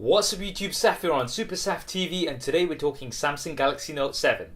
What's up YouTube, Saf here on Super Saf TV, and today we're talking Samsung Galaxy Note 7.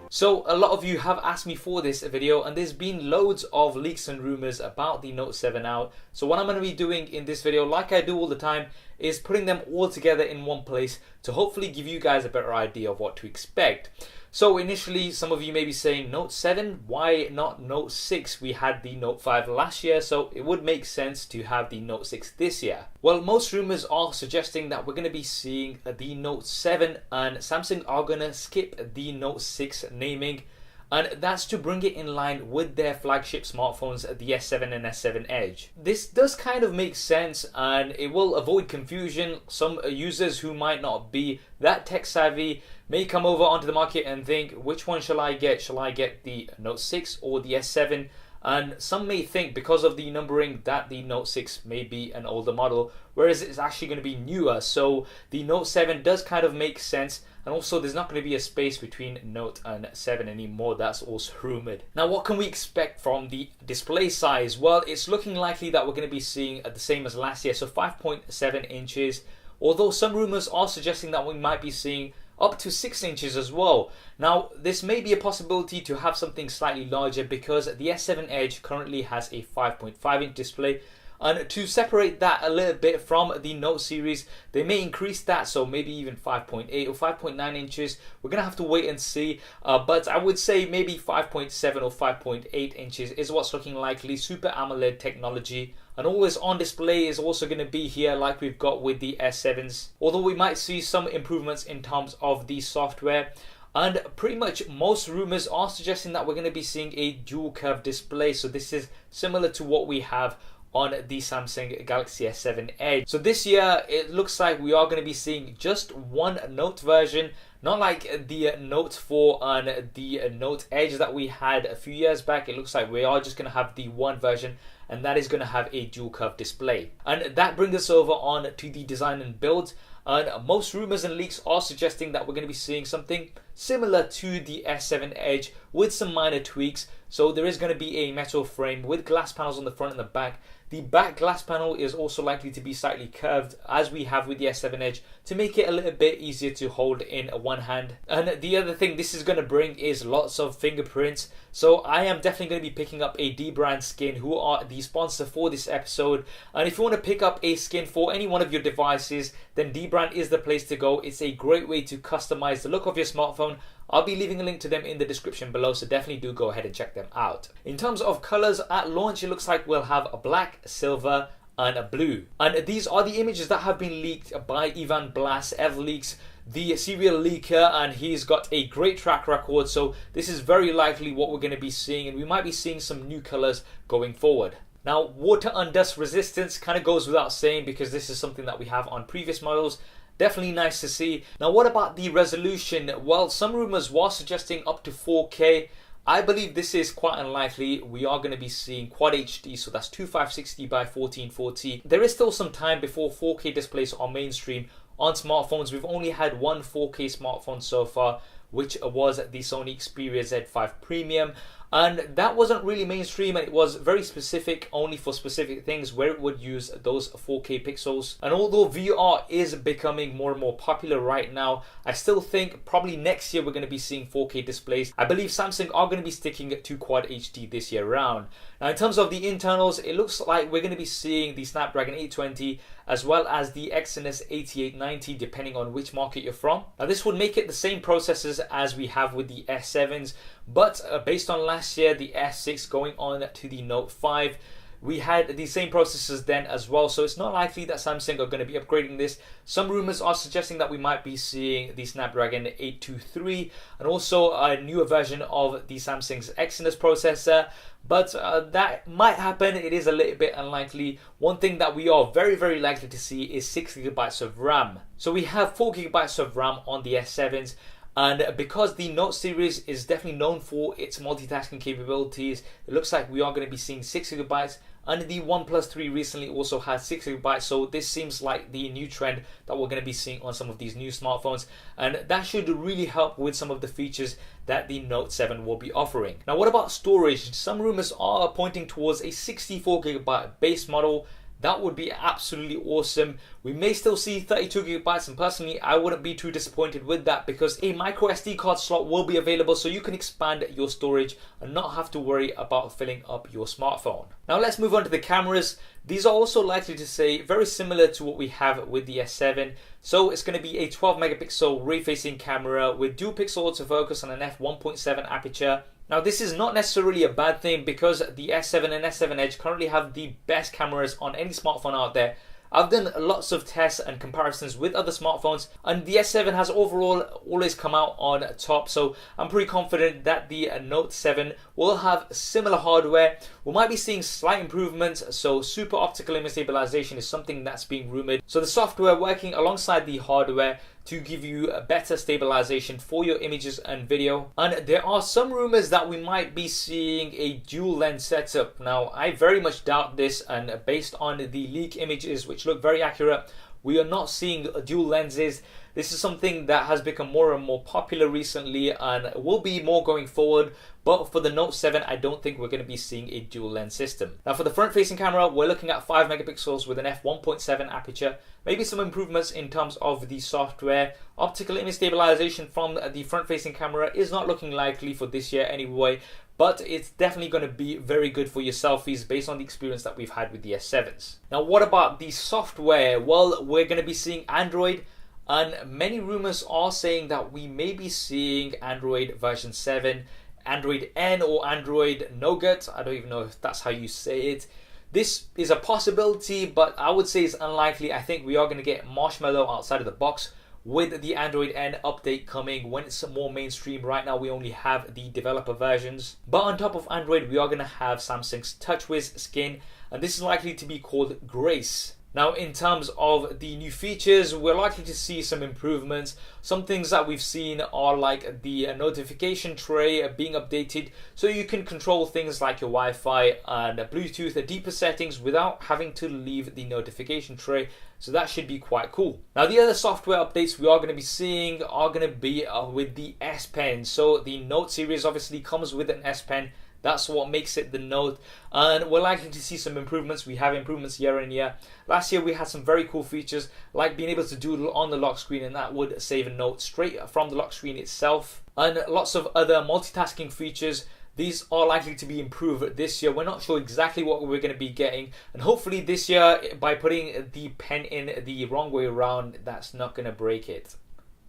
So a lot of you have asked me for this video, and there's been loads of leaks and rumors about the Note 7 out. So what I'm going to be doing in this video, like I do all the time, is putting them all together in one place to hopefully give you guys a better idea of what to expect. So initially, some of you may be saying, Note 7, why not Note 6? We had the Note 5 last year, so it would make sense to have the Note 6 this year. Well, most rumors are suggesting that we're going to be seeing the Note 7 and Samsung are going to skip the Note 6 naming. And that's to bring it in line with their flagship smartphones, the S7 and S7 Edge. This does kind of make sense, and it will avoid confusion. Some users who might not be that tech savvy may come over onto the market and think, which one shall I get? Shall I get the Note 6 or the S7? And some may think, because of the numbering, that the Note 6 may be an older model, whereas it's actually going to be newer. So the Note 7 does kind of make sense. And also, there's not going to be a space between Note and 7 anymore. That's also rumored. Now, what can we expect from the display size? Well, it's looking likely that we're going to be seeing the same as last year, so 5.7 inches. Although some rumors are suggesting that we might be seeing up to 6 inches as well. Now, this may be a possibility to have something slightly larger because the S7 Edge currently has a 5.5 inch display. And to separate that a little bit from the Note series, they may increase that, so maybe even 5.8 or 5.9 inches. We're going to have to wait and see, but I would say maybe 5.7 or 5.8 inches is what's looking likely. Super AMOLED technology. And always on display is also going to be here like we've got with the S7s. Although we might see some improvements in terms of the software. And pretty much most rumors are suggesting that we're going to be seeing a dual curve display. So this is similar to what we have on the Samsung Galaxy S7 Edge. So this year it looks like we are going to be seeing just one Note version, not like the Note 4 and the Note Edge that we had a few years back. It looks like we are just going to have the one version, and that is going to have a dual curve display. And that brings us over on to the design and build. And most rumors and leaks are suggesting that we're going to be seeing something similar to the S7 Edge with some minor tweaks. So there is going to be a metal frame with glass panels on the front and the back. The back glass panel is also likely to be slightly curved, as we have with the S7 Edge, to make it a little bit easier to hold in one hand. And the other thing this is going to bring is lots of fingerprints. So I am definitely going to be picking up a Dbrand skin, who are the sponsor for this episode. And if you want to pick up a skin for any one of your devices, then Dbrand is the place to go. It's a great way to customize the look of your smartphone. I'll be leaving a link to them in the description below, so definitely do go ahead and check them out. In terms of colors, at launch it looks like we'll have a black, silver and a blue. And these are the images that have been leaked by Ivan Blass, EvLeaks, the serial leaker, and he's got a great track record. So this is very likely what we're going to be seeing, and we might be seeing some new colors going forward. Now, water and dust resistance kind of goes without saying, because this is something that we have on previous models. Definitely nice to see. Now, what about the resolution? Well, some rumors were suggesting up to 4K. I believe this is quite unlikely. We are going to be seeing Quad HD, so that's 2560 by 1440. There is still some time before 4K displays are mainstream on smartphones. We've only had one 4K smartphone so far, which was the Sony Xperia Z5 Premium. And that wasn't really mainstream, and it was very specific, only for specific things where it would use those 4K pixels. And although VR is becoming more and more popular right now, I still think probably next year we're going to be seeing 4K displays. I believe Samsung are going to be sticking to Quad HD this year round. Now, in terms of the internals, it looks like we're going to be seeing the Snapdragon 820 as well as the Exynos 8890, depending on which market you're from. Now, this would make it the same processors as we have with the S7s, but based on last year, the S6 going on to the Note 5, we had the same processors then as well, so it's not likely that Samsung are going to be upgrading this. Some rumors are suggesting that we might be seeing the Snapdragon 823 and also a newer version of the Samsung's Exynos processor, but that might happen. It is a little bit unlikely. One thing that we are very, very likely to see is 6GB of RAM. So we have 4GB of RAM on the S7s. And because the Note series is definitely known for its multitasking capabilities, it looks like we are going to be seeing 6GB and the OnePlus 3 recently also had 6GB, so this seems like the new trend that we're going to be seeing on some of these new smartphones, and that should really help with some of the features that the Note 7 will be offering. Now, what about storage? Some rumors are pointing towards a 64GB base model. That would be absolutely awesome. We may still see 32GB, and personally I wouldn't be too disappointed with that, because a micro SD card slot will be available, so you can expand your storage and not have to worry about filling up your smartphone. Now let's move on to the cameras. These are also likely to say very similar to what we have with the S7. So it's going to be a 12 megapixel rear-facing camera with dual pixel autofocus and an f1.7 aperture. Now this is not necessarily a bad thing, because the S7 and S7 Edge currently have the best cameras on any smartphone out there. I've done lots of tests and comparisons with other smartphones, and the S7 has overall always come out on top, so I'm pretty confident that the Note 7 will have similar hardware. We might be seeing slight improvements, so super optical image stabilization is something that's being rumored. So the software working alongside the hardware to give you a better stabilization for your images and video. And there are some rumors that we might be seeing a dual lens setup. Now I very much doubt this, and based on the leak images which look very accurate, we are not seeing dual lenses. This is something that has become more and more popular recently and will be more going forward. But for the Note 7, I don't think we're going to be seeing a dual lens system. Now for the front facing camera, we're looking at 5 megapixels with an f1.7 aperture. Maybe some improvements in terms of the software. Optical image stabilization from the front facing camera is not looking likely for this year anyway, but it's definitely going to be very good for your selfies based on the experience that we've had with the S7s. Now what about the software? Well, we're going to be seeing Android, and many rumors are saying that we may be seeing Android version 7, Android N or Android Nougat. I don't even know if that's how you say it. This is a possibility, but I would say it's unlikely. I think we are going to get Marshmallow outside of the box with the Android N update coming when it's more mainstream. Right now we only have the developer versions. But on top of Android, we are going to have Samsung's TouchWiz skin, and this is likely to be called Grace. Now in terms of the new features, we're likely to see some improvements. Some things that we've seen are like the notification tray being updated, so you can control things like your Wi-Fi and Bluetooth deeper settings without having to leave the notification tray. So that should be quite cool. Now the other software updates we are going to be seeing are going to be with the S Pen. So the Note series obviously comes with an S Pen. That's what makes it the Note, and we're likely to see some improvements. We have improvements year on year. Last year we had some very cool features like being able to doodle on the lock screen, and that would save a note straight from the lock screen itself, and lots of other multitasking features. These are likely to be improved this year. We're not sure exactly what we're going to be getting, and hopefully this year, by putting the pen in the wrong way around, that's not going to break it.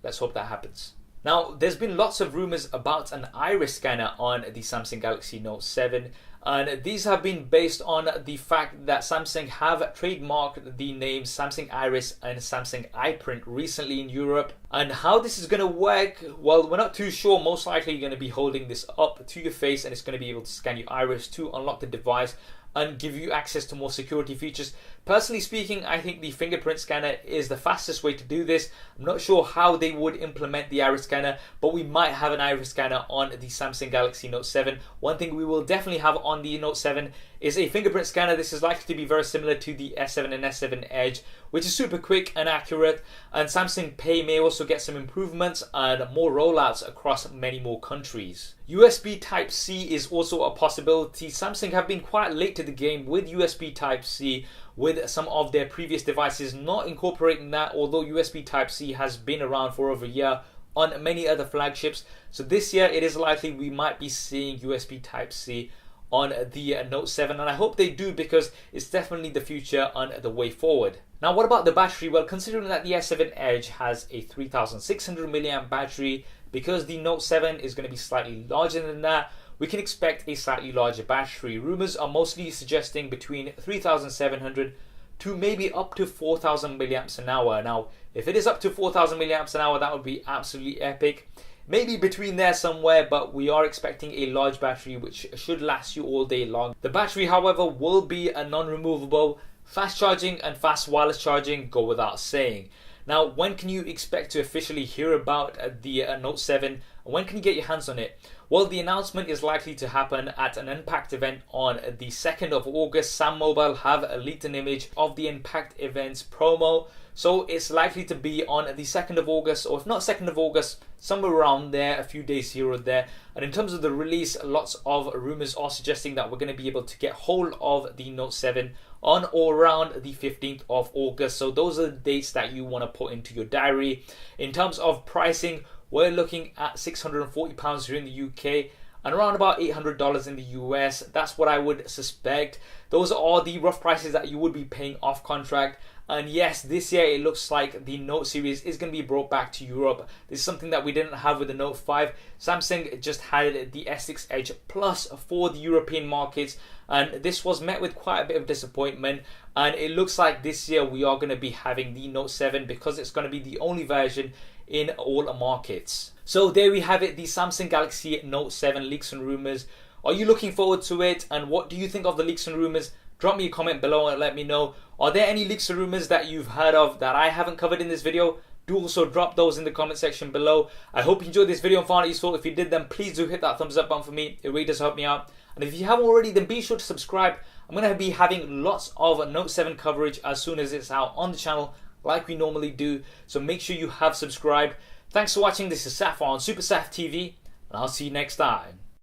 Let's hope that happens. Now, there's been lots of rumors about an iris scanner on the Samsung Galaxy Note 7, and these have been based on the fact that Samsung have trademarked the names Samsung Iris and Samsung iPrint recently in Europe. And how this is going to work, well, we're not too sure. Most likely you're going to be holding this up to your face, and it's going to be able to scan your iris to unlock the device and give you access to more security features. Personally speaking, I think the fingerprint scanner is the fastest way to do this. I'm not sure how they would implement the iris scanner, but we might have an iris scanner on the Samsung Galaxy Note 7. One thing we will definitely have on the Note 7 is a fingerprint scanner. This is likely to be very similar to the S7 and S7 Edge, which is super quick and accurate. And Samsung Pay may also get some improvements and more rollouts across many more countries. USB Type-C is also a possibility. Samsung have been quite late to the game with USB Type-C, with some of their previous devices not incorporating that, although USB Type-C has been around for over a year on many other flagships. So this year it is likely we might be seeing USB Type-C on the Note 7, and I hope they do, because it's definitely the future on the way forward. Now what about the battery? Well, considering that the S7 Edge has a 3600 mAh battery, because the Note 7 is going to be slightly larger than that, we can expect a slightly larger battery. Rumors are mostly suggesting between 3700 to maybe up to 4000 milliamps an hour. Now, if it is up to 4000 milliamps an hour, that would be absolutely epic. Maybe between there somewhere, but we are expecting a large battery which should last you all day long. The battery, however, will be a non-removable. Fast charging and fast wireless charging go without saying. Now, when can you expect to officially hear about the Note 7? When can you get your hands on it? Well, the announcement is likely to happen at an Unpacked event on the 2nd of August. Sam Mobile have leaked an image of the Unpacked event's promo. So it's likely to be on the 2nd of August, or if not 2nd of August, somewhere around there, a few days here or there. And in terms of the release, lots of rumors are suggesting that we're going to be able to get hold of the Note 7 on or around the 15th of August. So those are the dates that you want to put into your diary. In terms of pricing, we're looking at £640 here in the UK and around about $800 in the US. That's what I would suspect. Those are the rough prices that you would be paying off contract. And yes, this year it looks like the Note series is going to be brought back to Europe. This is something that we didn't have with the Note 5. Samsung just had the S6 Edge Plus for the European markets, and this was met with quite a bit of disappointment. And it looks like this year we are going to be having the Note 7 because it's going to be the only version in all markets. So there we have it, the Samsung Galaxy Note 7 leaks and rumors. Are you looking forward to it? And what do you think of the leaks and rumors? Drop me a comment below and let me know. Are there any leaks or rumors that you've heard of that I haven't covered in this video? Do also drop those in the comment section below. I hope you enjoyed this video and found it useful. If you did, then please do hit that thumbs up button for me. It really does help me out. And if you haven't already, then be sure to subscribe. I'm going to be having lots of Note 7 coverage as soon as it's out on the channel, like we normally do. So make sure you have subscribed. Thanks for watching. This is Safar on Super Saf TV, and I'll see you next time.